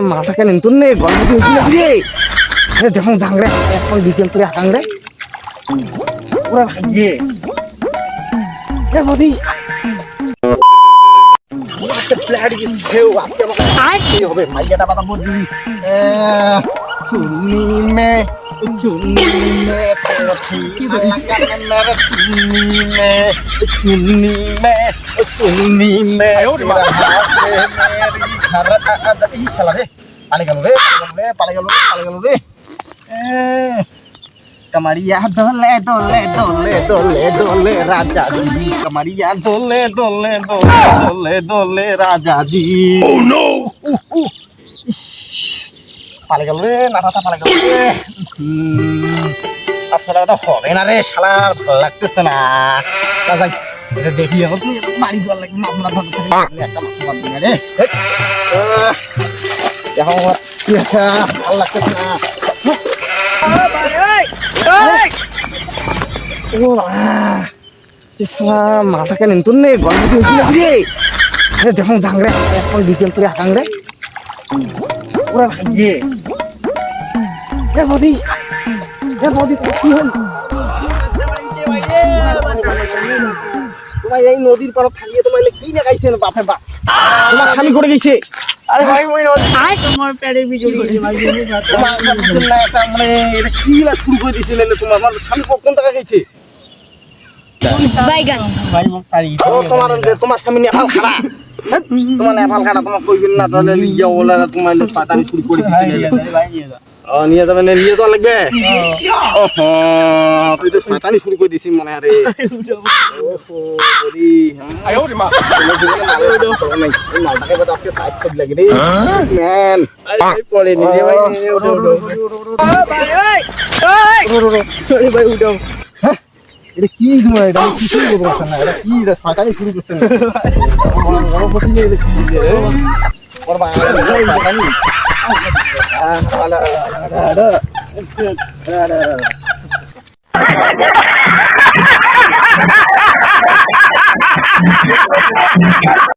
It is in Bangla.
মাথা কেন তোর নে গল্প হয়েছিল রে যখন ঝাংড়ে এখন বিকেল করে হাংড়ে পুরা ভাইয়ে রে বদি হবে মাইয়াটা বাতা বদি চুন্নি মে পথি চুন্নি মে শালা রে পালে গেল রে कमरिया डोले डोले डोले डोले डोले राजा जी कमरिया डोले डोले डोले डोले डोले राजा जी ओह नो পালে গেল রে নাটাটা পালে গেল রে আসলে তো হবে না রে শালা ভালো লাগতেছে না যাই দেখি এখন তুই মারি জল লাগবে না আপনার ধরতে একটা মাছ মার দিন রে এখন কি একটা ভালো লাগতেছে না মাথা কেন তোর নে গল্প হয়েছিল রে যখন ঝাংড়ে এখন বিকেল করে হাংড়ে পুরা ভাইয়ে রে বদি কি হল তোমার এই নদীর পাড়ে থাকিয়ে তোমার কি না গাইছে বাপে বাপ তোমার স্বামী করে গেছে আরে ভাই তোমার প্যারে বিজুড়ি ভাই তোমার না এটা মানে এটা কি না শুরু করে দিছিল তোমার আমার স্বামী কোন টাকা গেছে বাইগান ভাই মোক পারি তোমার স্বামী নেপাল খাড়া তোমার নেপাল খাড়া তোমার কইবেন না তাহলে নিয়ে যাও বলে তোমার পাতানি শুরু করে দিছিল ভাই নিয়ে যা নিয়ে যাবেন নিয়ে যাওয়া লাগবে ওহো তুই তো পাতানি শুরু করে দিছিস মনে আরে ওহো বলি আয় ওরে মা মালটাকে বাদ আজকে সাইজ করে লাগে রে ম্যান আরে পড়ে নি রে ভাই ভাই ভাই উঠো এটা কি তোমার এটা কিছু বলছ না এটা কি এটা পাতানি শুরু করছেন বড় বড় নিয়ে এটা কি রে ওর মা পাতানি আলা আলা